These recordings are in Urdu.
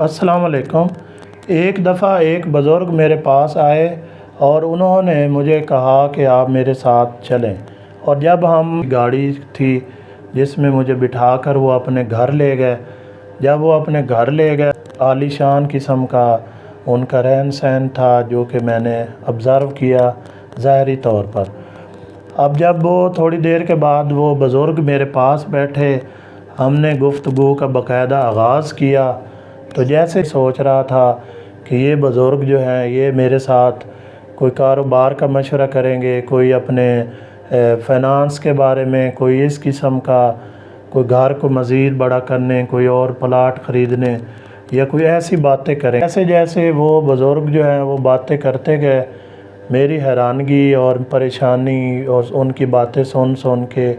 السلام علیکم۔ ایک دفعہ ایک بزرگ میرے پاس آئے اور انہوں نے مجھے کہا کہ آپ میرے ساتھ چلیں، اور جب ہم گاڑی تھی جس میں مجھے بٹھا کر وہ اپنے گھر لے گئے۔ جب وہ اپنے گھر لے گئے، عالی شان قسم کا ان کا رہن سہن تھا جو کہ میں نے آبزرو کیا ظاہری طور پر۔ اب جب وہ تھوڑی دیر کے بعد وہ بزرگ میرے پاس بیٹھے، ہم نے گفتگو کا باقاعدہ آغاز کیا، تو جیسے سوچ رہا تھا کہ یہ بزرگ جو ہیں یہ میرے ساتھ کوئی کاروبار کا مشورہ کریں گے، کوئی اپنے فائنانس کے بارے میں، کوئی اس قسم کا، کوئی گھر کو مزید بڑا کرنے، کوئی اور پلاٹ خریدنے، یا کوئی ایسی باتیں کریں۔ جیسے جیسے وہ بزرگ جو ہیں وہ باتیں کرتے گئے، میری حیرانگی اور پریشانی اور ان کی باتیں سن کے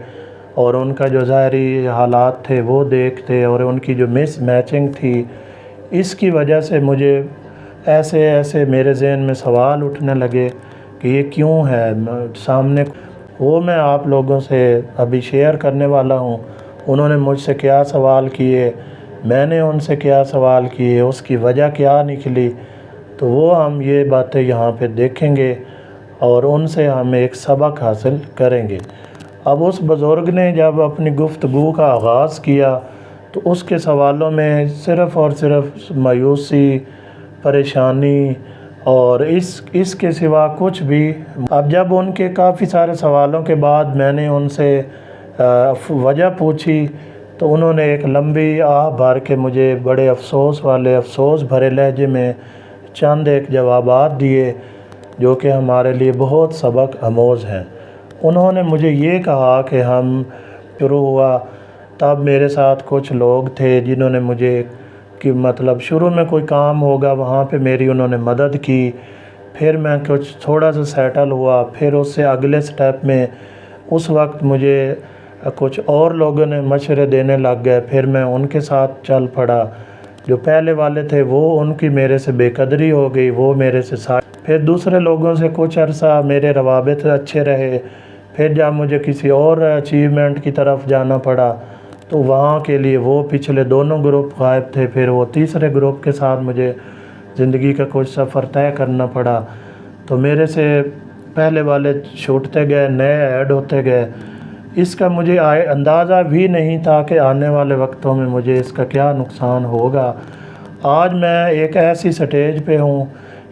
اور ان کا جو ظاہری حالات تھے وہ دیکھتے، اور ان کی جو مس میچنگ تھی، اس کی وجہ سے مجھے ایسے میرے ذہن میں سوال اٹھنے لگے کہ یہ کیوں ہے سامنے۔ وہ میں آپ لوگوں سے ابھی شیئر کرنے والا ہوں۔ انہوں نے مجھ سے کیا سوال کیے، میں نے ان سے کیا سوال کیے، اس کی وجہ کیا نکلی، تو وہ ہم یہ باتیں یہاں پہ دیکھیں گے اور ان سے ہم ایک سبق حاصل کریں گے۔ اب اس بزرگ نے جب اپنی گفتگو کا آغاز کیا تو اس کے سوالوں میں صرف اور صرف مایوسی، پریشانی اور اس کے سوا کچھ بھی۔ اب جب ان کے کافی سارے سوالوں کے بعد میں نے ان سے وجہ پوچھی تو انہوں نے ایک لمبی آہ بھر کے مجھے بڑے افسوس بھرے لہجے میں چند ایک جوابات دیے جو کہ ہمارے لیے بہت سبق آموز ہیں۔ انہوں نے مجھے یہ کہا کہ ہم شروع ہوا تب میرے ساتھ کچھ لوگ تھے جنہوں نے مجھے کہ مطلب شروع میں کوئی کام ہوگا وہاں پہ میری انہوں نے مدد کی، پھر میں کچھ تھوڑا سا سیٹل ہوا، پھر اس سے اگلے سٹیپ میں اس وقت مجھے کچھ اور لوگوں نے مشورے دینے لگ گئے، پھر میں ان کے ساتھ چل پڑا۔ جو پہلے والے تھے وہ ان کی میرے سے بے قدری ہو گئی، وہ میرے سے پھر دوسرے لوگوں سے کچھ عرصہ میرے روابط اچھے رہے۔ پھر جب مجھے کسی اور اچیومنٹ کی طرف جانا پڑا تو وہاں کے لیے وہ پچھلے دونوں گروپ غائب تھے، پھر وہ تیسرے گروپ کے ساتھ مجھے زندگی کا کچھ سفر طے کرنا پڑا۔ تو میرے سے پہلے والے چھوٹتے گئے، نئے ایڈ ہوتے گئے۔ اس کا مجھے اندازہ بھی نہیں تھا کہ آنے والے وقتوں میں مجھے اس کا کیا نقصان ہوگا۔ آج میں ایک ایسی سٹیج پہ ہوں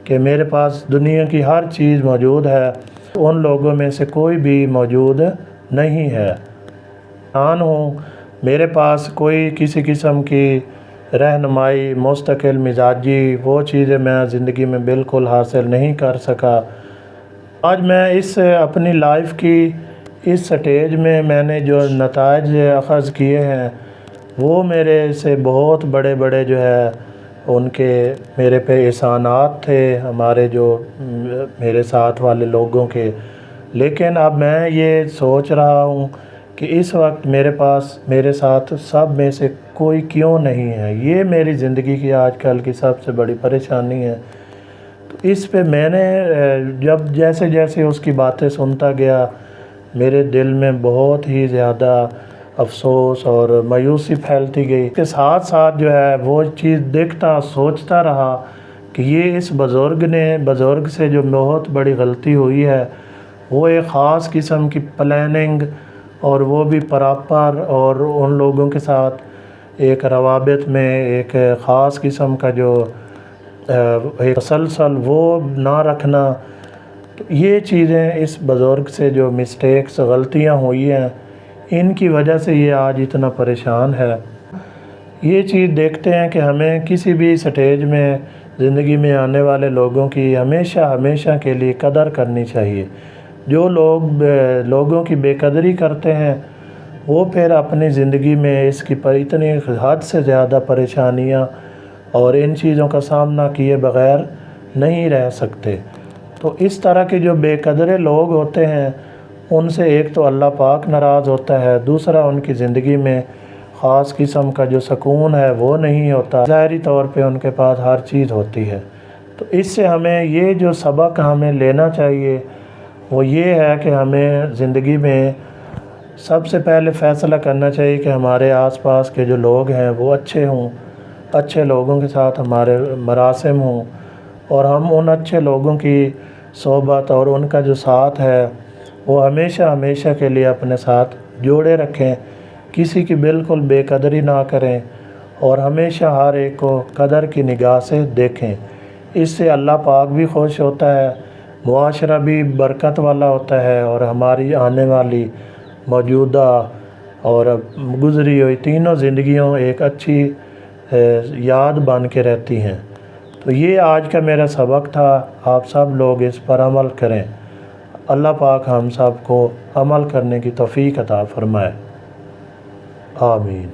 کہ میرے پاس دنیا کی ہر چیز موجود ہے، ان لوگوں میں سے کوئی بھی موجود نہیں ہے۔ ہوں میرے پاس کوئی کسی قسم کی رہنمائی، مستقل مزاجی، وہ چیزیں میں زندگی میں بالکل حاصل نہیں کر سکا۔ آج میں اس اپنی لائف کی اس سٹیج میں نے جو نتائج اخذ کیے ہیں وہ میرے سے بہت بڑے جو ہے ان کے میرے پہ احسانات تھے، ہمارے جو میرے ساتھ والے لوگوں کے۔ لیکن اب میں یہ سوچ رہا ہوں کہ اس وقت میرے ساتھ سب میں سے کوئی کیوں نہیں ہے۔ یہ میری زندگی کی آج کل کی سب سے بڑی پریشانی ہے۔ تو اس پہ میں نے جب جیسے اس کی باتیں سنتا گیا، میرے دل میں بہت ہی زیادہ افسوس اور مایوسی پھیلتی گئی۔ اس کے ساتھ ساتھ جو ہے وہ چیز دیکھتا سوچتا رہا کہ یہ اس بزرگ سے جو بہت بڑی غلطی ہوئی ہے، وہ ایک خاص قسم کی پلاننگ اور وہ بھی پراپر، اور ان لوگوں کے ساتھ ایک روابط میں ایک خاص قسم کا جو ایک تسلسل وہ نہ رکھنا۔ تو یہ چیزیں اس بزرگ سے جو مسٹیکس، غلطیاں ہوئی ہیں، ان کی وجہ سے یہ آج اتنا پریشان ہے۔ یہ چیز دیکھتے ہیں کہ ہمیں کسی بھی سٹیج میں زندگی میں آنے والے لوگوں کی ہمیشہ کے لیے قدر کرنی چاہیے۔ جو لوگوں کی بے قدری کرتے ہیں وہ پھر اپنی زندگی میں اس کی اتنی حد سے زیادہ پریشانیاں اور ان چیزوں کا سامنا کیے بغیر نہیں رہ سکتے۔ تو اس طرح کے جو بے قدرے لوگ ہوتے ہیں ان سے ایک تو اللہ پاک ناراض ہوتا ہے، دوسرا ان کی زندگی میں خاص قسم کا جو سکون ہے وہ نہیں ہوتا۔ ظاہری طور پہ ان کے پاس ہر چیز ہوتی ہے۔ تو اس سے ہمیں یہ جو سبق ہمیں لینا چاہیے وہ یہ ہے کہ ہمیں زندگی میں سب سے پہلے فیصلہ کرنا چاہیے کہ ہمارے آس پاس کے جو لوگ ہیں وہ اچھے ہوں، اچھے لوگوں کے ساتھ ہمارے مراسم ہوں، اور ہم ان اچھے لوگوں کی صحبت اور ان کا جو ساتھ ہے وہ ہمیشہ ہمیشہ کے لیے اپنے ساتھ جوڑے رکھیں، کسی کی بالکل بے قدری نہ کریں، اور ہمیشہ ہر ایک کو قدر کی نگاہ سے دیکھیں۔ اس سے اللہ پاک بھی خوش ہوتا ہے، معاشرہ بھی برکت والا ہوتا ہے، اور ہماری آنے والی موجودہ اور گزری ہوئی تینوں زندگیوں ایک اچھی یاد بن کے رہتی ہیں۔ تو یہ آج کا میرا سبق تھا، آپ سب لوگ اس پر عمل کریں۔ اللہ پاک ہم سب کو عمل کرنے کی توفیق عطا فرمائے، آمین۔